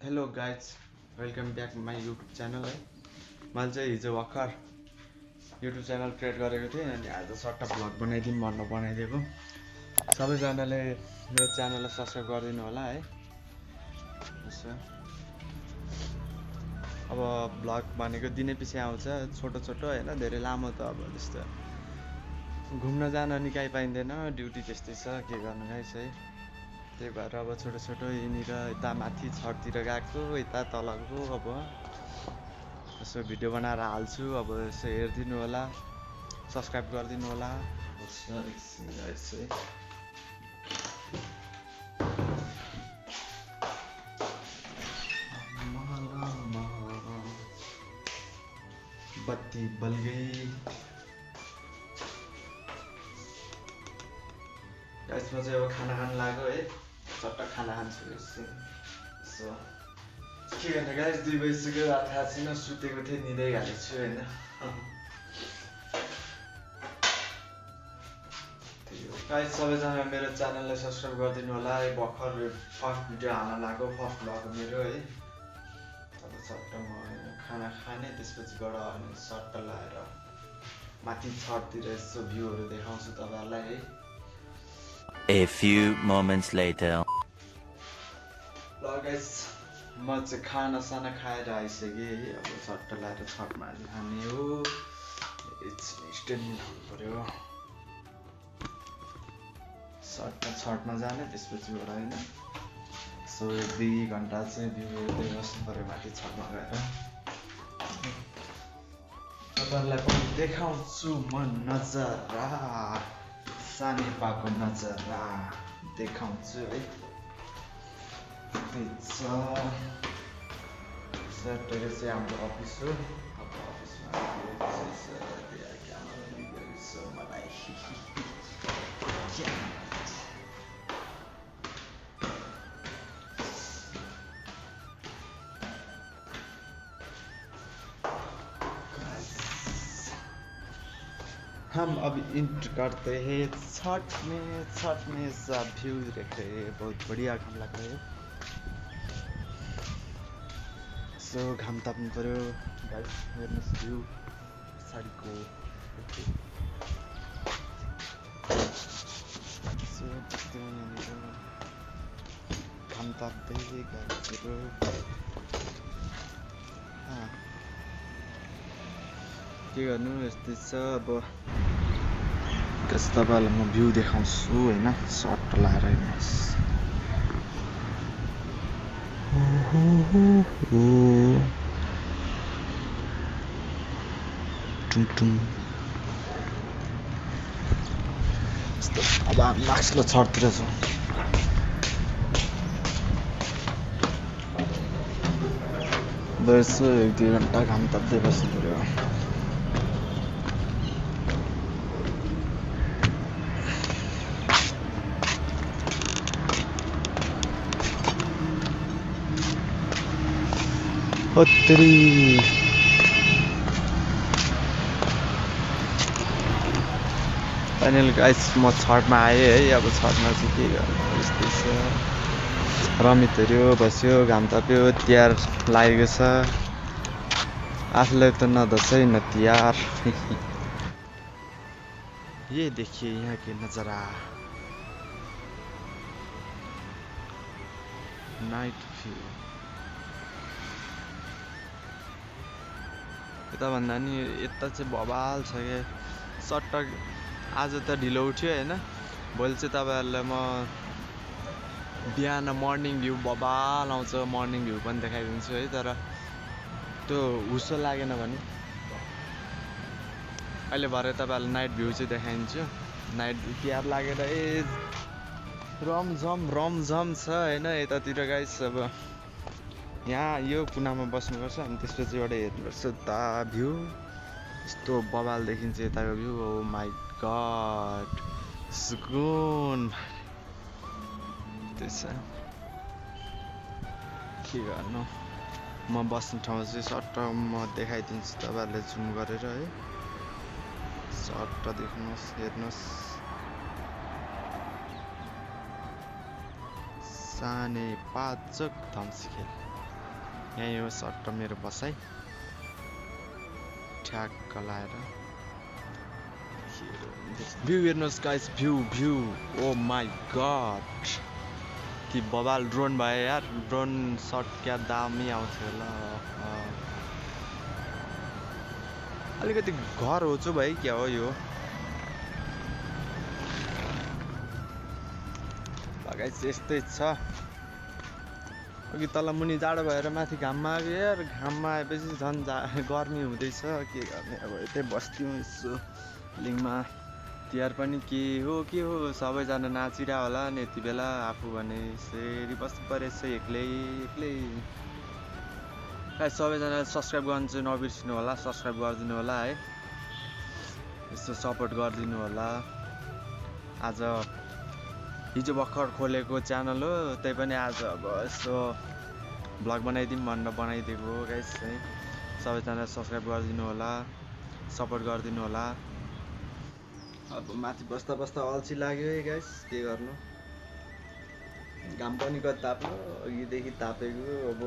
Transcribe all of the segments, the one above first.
Hello guys, welcome back my YouTube channel है। मैले चाहिँ हिजो भर्खर युट्युब च्यानल क्रिएट गरेको थिएँ अनि आज सर्ट भ्लग बनाइदिउँ भनेर बनाइदिएको। सबैजनाले मेरो च्यानललाई सब्सक्राइब गरिदिनु होला है। यसो अब भ्लग भनेको दिनै पछि आउँछ, छोटो छोटो होइन, धेरै लामो त अब जस्तो घुम्न जान निकाइ पाइँदैन, ड्युटी त्यस्तै छ, के गर्नु गाइस है। त्यही भएर अब छोटो छोटो यहीँनिर यता माथि छततिर गएको, यता तलको अब यसो भिडियो बनाएर हाल्छु। अब यसो हेरिदिनु होला, सब्सक्राइब गरिदिनु होला। बत्ती बल गई। यसमा चाहिँ अब खाना खानु लाग्यो है, चट्ट खाना खान्छु। यसो के गर्ने गाइस, 2 बजिसक्यो, रात थाहा छैन, सुतेको थिएँ, निदै हालेको छु होइन। गाइस सबैजना मेरो च्यानललाई सब्सक्राइब गरिदिनु होला है। भर्खर फर्स्ट भिडियो हाल्न लाग्यो, फर्स्ट भ्लग मेरो है। अब सट्ट म खाना खाने, त्यसपछि गएर अनि सट्ट लाएर माथि छततिर यसो भ्यूहरू देखाउँछु तपाईँहरूलाई है। A few moments later. ल गाइस, म चाहिँ खानासाना खाएर आइसकेँ है। अब सट्ट लाएर छतमा खाने हो। स्ट्यान्ड हुनु पऱ्यो, सट्ट छतमा जाने, त्यसपछि गएर होइन सो 2 घन्टा चाहिँ भ्यू हेर्दै बस्नु पऱ्यो माथि छतमा गएर। तपाईँहरूलाई पनि देखाउँछु म नजारा, सानेपाको नजारा देखाउँछु है। सटरडे चाहिँ हाम्रो अफिस हो। अब अफिसमा मलाई हम अब इंटर करते हैं छठ में सब व्यू देख रहे हैं, बहुत बढ़िया घाम लग रहा है। सो घाम ताप्नु पर्यो गाइस, हेर्नुहोस् भ्यू पछाडिको। सो त्यस्तै यहाँनिर घाम ताप्दै गाइसहरू। के गर्नु, यस्तै छ। अब तपाईँहरूलाई म भ्यू देखाउँछु होइन, सर्ट लाएर हेर्नुहोस्। अब हामी माथिल्लो छततिर छौँ। यसो 1-2 घन्टा घाम ताप्दै बस्नु पऱ्यो। फाइनल गाइस म छतमा आएँ है। अब छतमा चाहिँ के गर्नु, यस्तै छ। रमित हेऱ्यो, बस्यो, घाम ताप्यो, तिहार लागेको छ। आफूलाई त न दसैँ न तिहार। ये देखिए यहाँ के नजारा, नाइट भ्यू। यता भन्दा नि यता चाहिँ बवाल छ क्या। सट्ट आज त ढिलो उठ्यो होइन, भोलि चाहिँ तपाईँहरूलाई म बिहान मर्निङ भ्यू बवाल आउँछ, मर्निङ भ्यू पनि देखाइदिन्छु है। तर त्यो हुसो लागेन भने अहिले भरे तपाईँहरूलाई नाइट भ्यू चाहिँ देखाइदिन्छु। नाइट भ्यू तिहार लागेर रमझम छ होइन यतातिर गाइस। अब यहाँ यो कुनामा बस्नुपर्छ, अनि त्यसपछि एउटा हेर्नुपर्छ उता भ्यू, यस्तो बवाल देखिन्छ यताको भ्यू। ओ माई गड, सुकुन। त्यसो के गर्नु, म बस्ने ठाउँ चाहिँ सट्ट म देखाइदिन्छु तपाईँहरूले जुम गरेर है। सट्ट देख्नुहोस्, हेर्नुहोस्। सानेपाचक धम्सीखेल। यही हो सट्ट मेरो बसाइ ठ्याक्क लाएर भ्यू हेर्नुहोस् guys view oh my god कि बबाल ड्रोन भयो यार ड्रोन सट क्या दामी आउँथ्यो होला अलिकति घर होचो भाइ क्या हो यो गाइस यस्तै छ अघि तल मुनि जाडो भएर माथि घाममा आयो यार घाममा आएपछि झन् गर्मी हुँदैछ के गर्ने अब यतै बस्थ्यौँ यसो लिङमा तिहार पनि के हो सबैजना नाचिरह होला नि यति बेला आफू भने यसरी बस्नु परेछ एक्लै सबैजनाले सब्सक्राइब गर्नु चाहिँ नबिर्सिनु होला सब्सक्राइब गरिदिनु होला है यस्तो सपोर्ट गरिदिनु होला आज हिजो भर्खर खोलेको च्यानल हो त्यही पनि आज अब यसो भ्लग बनाइदिउँ भनेर बनाइदिएको हो गाइस है सबैजना सब्सक्राइब गरिदिनु होला सपोर्ट गरिदिनु होला अब माथि बस्दा अल्छी लाग्यो है गाइस के गर्नु घाम पनि कति ताप्नु अघिदेखि तापेको अब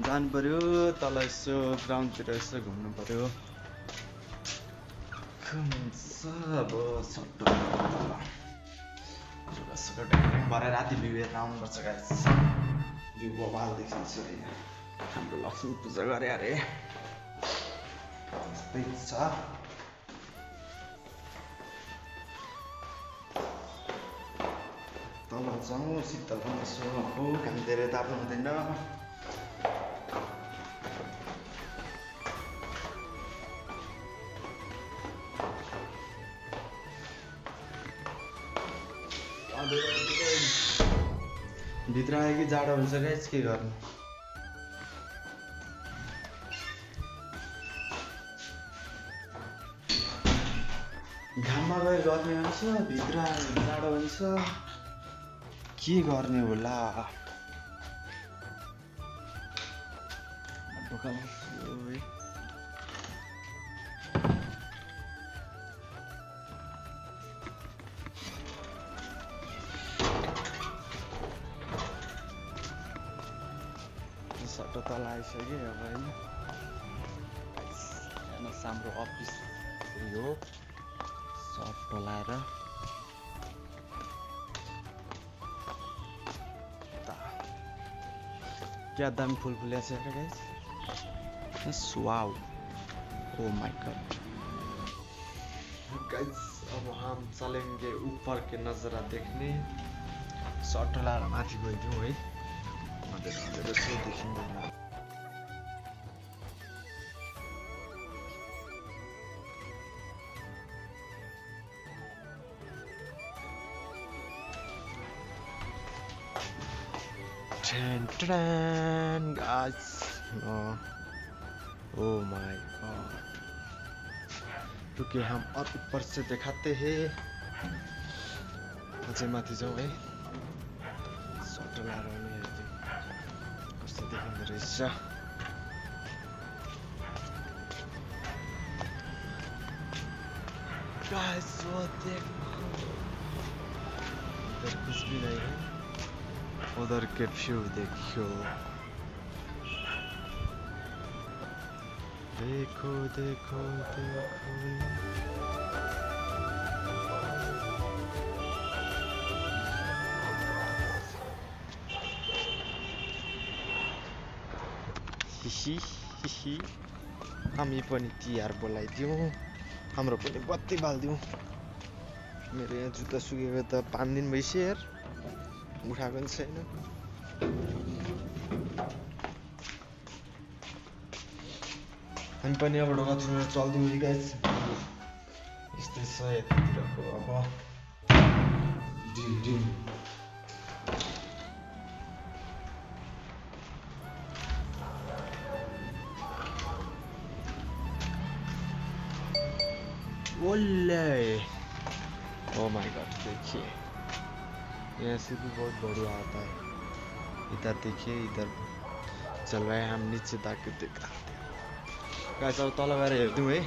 जानु पर्यो तल यसो ग्राउन्डतिर यसो घुम्नु पर्यो अब सट्ट भरे राति भ्यू हेरेर आउनुपर्छ गाइस भ्यू बबाल देखिन्छ हाम्रो लक्ष्मी पूजा गरे अरे त्यस्तै छ तल जाउँ शीतलमा यसो हो घाम धेरै ताप्नु हुँदैन भित्र आयो कि जाडो हुन्छ गाइस के गर्नु घाममा गयो गर्मी हुन्छ भित्र आयो जाडो हुन्छ के गर्ने होला सट्ट तल आइसक्यो अब होइन हाम्रो अफिस हो सट्ट लाएर क्या दामी फुल फुलिया छ guys wow oh my god guys अब हम चलेंगे ऊपर के नज़ारा देखने सट्ट लाएर माथि गइदिउँ है अँधेरो देखिँदैन guys oh my god रुकिए हम और ऊपर से दिखाते हैं अझै माथि जाउँ है सट्ट लाएर नि हेर्दै कस्तो देखिँदो रहेछ guys वो देखो इधर कुछ भी नहीं है उधर के व्यू देखो देखो देखो देखो हिही हिही हामी पनि तिहार बोलाइदिउँ हाम्रो पनि बत्ती बाल्दिउँ मेरो यहाँ जुत्ता सुकेको त 5 दिन भइसक्यो यार उठाएको पनि छैन हामी पनि अब ढोका छोडेर चल्दिउँ है गाइस यस्तै छ यतातिरको अब डिम ओले ओ माय गॉड देखिए यहाँ से भी बहुत बढ़िया आता है इधर देखिए इधर चल रहा है हम नीचे ताकि देखा गाइस अब तल गएर हेर्दिउँ है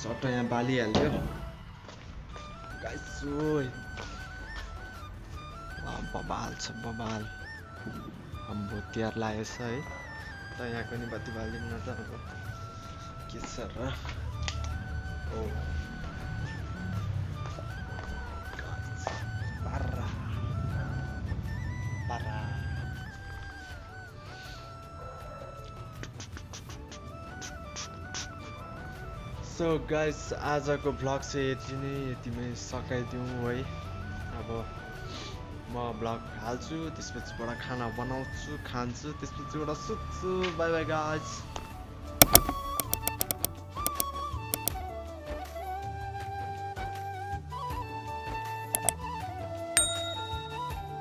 सट्ट यहाँ बालिहाल्यो गाइस ओइ बबाल छ बबाल हाम्रो तिहार लागेछ है त यहाँको नि बत्ती बालिदिउँ न त अब के छ र ओ पारा पारा सो गाइस आजको भ्लग चाहिँ यतिमै सकाइदिउँ है अब म भ्लग हाल्छु त्यसपछिबाट खाना बनाउँछु खान्छु त्यसपछिबाट सुत्छु बाई बाई गाइस